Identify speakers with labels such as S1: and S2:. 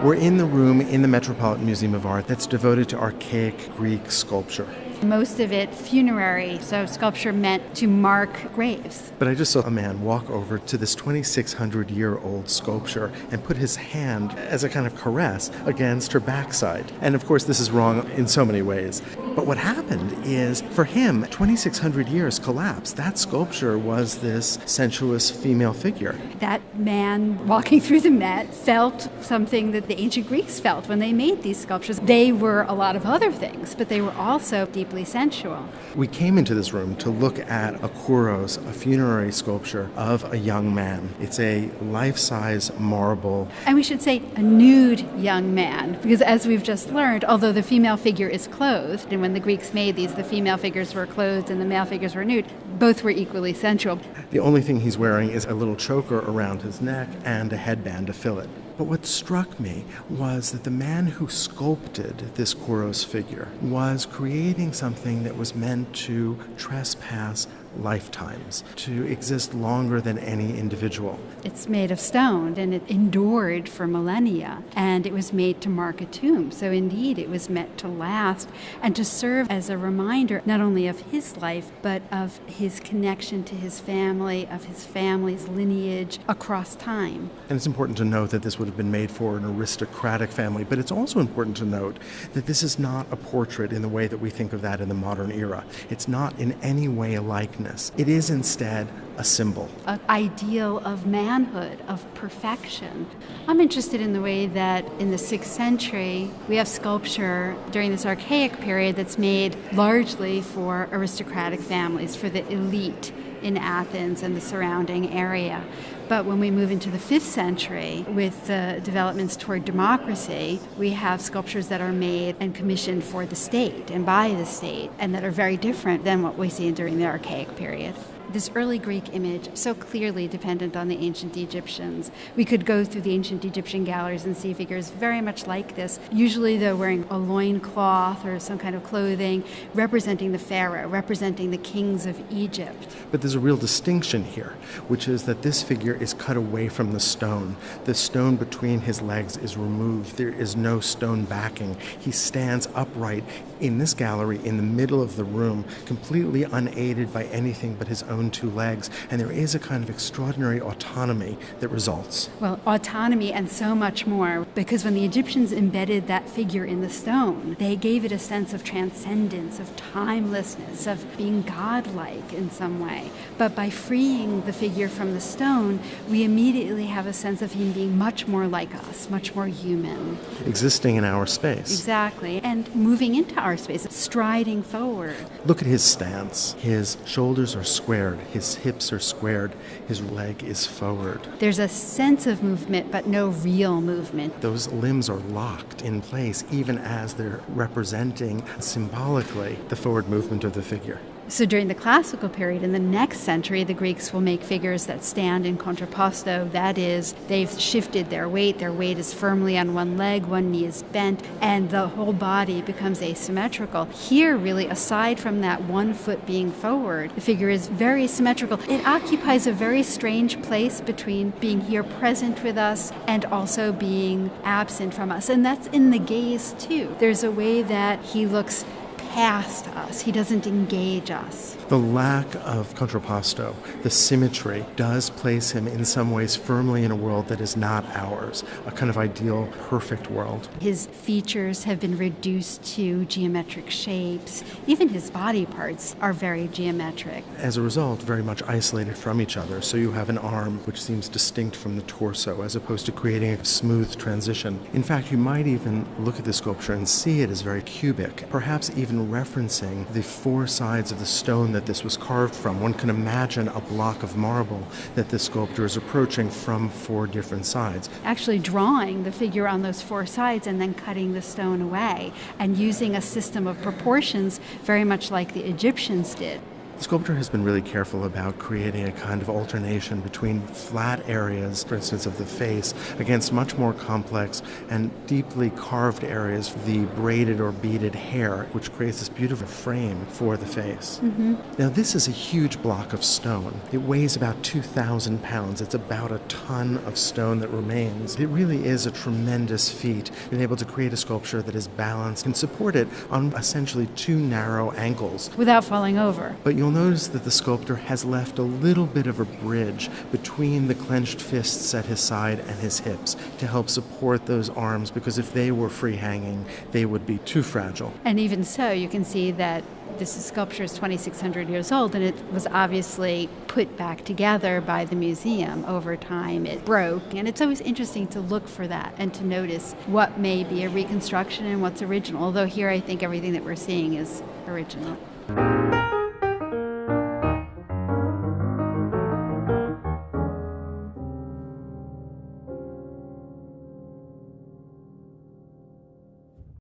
S1: We're in the room in the Metropolitan Museum of Art that's devoted to archaic Greek sculpture.
S2: Most of it funerary, so sculpture meant to mark graves.
S1: But I just saw a man walk over to this 2,600-year-old sculpture and put his hand as a kind of caress against her backside. And of course, this is wrong in so many ways. But what happened is, for him, 2,600 years collapsed. That sculpture was this sensuous female figure.
S2: That man walking through the Met felt something that the ancient Greeks felt when they made these sculptures. They were a lot of other things, but they were also deeply sensual.
S1: We came into this room to look at a Kouros, a funerary sculpture of a young man. It's a life-size marble.
S2: And we should say a nude young man, because as we've just learned, although the female figure is clothed, and when the Greeks made these, the female figures were clothed and the male figures were nude, both were equally sensual.
S1: The only thing he's wearing is a little choker around his neck and a headband to fill it. But what struck me was that the man who sculpted this Kouros figure was creating something that was meant to trespass lifetimes, to exist longer than any individual.
S2: It's made of stone, and it endured for millennia, and it was made to mark a tomb. So indeed, it was meant to last and to serve as a reminder not only of his life, but of his connection to his family, of his family's lineage across time.
S1: And it's important to note that this would have been made for an aristocratic family, but it's also important to note that this is not a portrait in the way that we think of that in the modern era. It's not in any way a likeness. It is instead a symbol.
S2: An ideal of manhood, of perfection. I'm interested in the way that in the 6th century we have sculpture during this archaic period that's made largely for aristocratic families, for the elite in Athens and the surrounding area. But when we move into the 5th century, with the developments toward democracy, we have sculptures that are made and commissioned for the state and by the state, and that are very different than what we see during the archaic period. This early Greek image, so clearly dependent on the ancient Egyptians. We could go through the ancient Egyptian galleries and see figures very much like this, usually they're wearing a loincloth or some kind of clothing, representing the pharaoh, representing the kings of Egypt.
S1: But there's a real distinction here, which is that this figure is cut away from the stone. The stone between his legs is removed. There is no stone backing. He stands upright in this gallery in the middle of the room, completely unaided by anything but his own two legs, and there is a kind of extraordinary autonomy that results.
S2: Well, autonomy and so much more, because when the Egyptians embedded that figure in the stone, they gave it a sense of transcendence, of timelessness, of being godlike in some way. But by freeing the figure from the stone, we immediately have a sense of him being much more like us, much more human.
S1: Existing in our space.
S2: Exactly, and moving into our space, striding forward.
S1: Look at his stance. His shoulders are squared, his hips are squared, his leg is forward.
S2: There's a sense of movement, but no real movement.
S1: Those limbs are locked in place, even as they're representing symbolically the forward movement of the figure.
S2: So during the classical period, in the next century, the Greeks will make figures that stand in contrapposto. That is, they've shifted their weight is firmly on one leg, one knee is bent, and the whole body becomes asymmetrical. Here, really, aside from that one foot being forward, the figure is very symmetrical. It occupies a very strange place between being here present with us and also being absent from us. And that's in the gaze, too. There's a way that he looks past us. He doesn't engage us.
S1: The lack of contrapposto, the symmetry, does place him in some ways firmly in a world that is not ours, a kind of ideal, perfect world.
S2: His features have been reduced to geometric shapes. Even his body parts are very geometric.
S1: As a result, very much isolated from each other. So you have an arm which seems distinct from the torso, as opposed to creating a smooth transition. In fact, you might even look at the sculpture and see it as very cubic, perhaps even referencing the four sides of the stone that this was carved from. One can imagine a block of marble that the sculptor is approaching from four different sides.
S2: Actually drawing the figure on those four sides and then cutting the stone away and using a system of proportions very much like the Egyptians did.
S1: The sculptor has been really careful about creating a kind of alternation between flat areas, for instance, of the face, against much more complex and deeply carved areas, the braided or beaded hair, which creates this beautiful frame for the face. Now, this is a huge block of stone. It weighs about 2,000 pounds. It's about a ton of stone that remains. It really is a tremendous feat, being able to create a sculpture that is balanced and support it on essentially two narrow ankles.
S2: Without falling over.
S1: But you'll notice that the sculptor has left a little bit of a bridge between the clenched fists at his side and his hips to help support those arms, because if they were free hanging, they would be too fragile.
S2: And even so, you can see that this sculpture is 2,600 years old, and it was obviously put back together by the museum over time. It broke, and it's always interesting to look for that and to notice what may be a reconstruction and what's original, although here I think everything that we're seeing is original.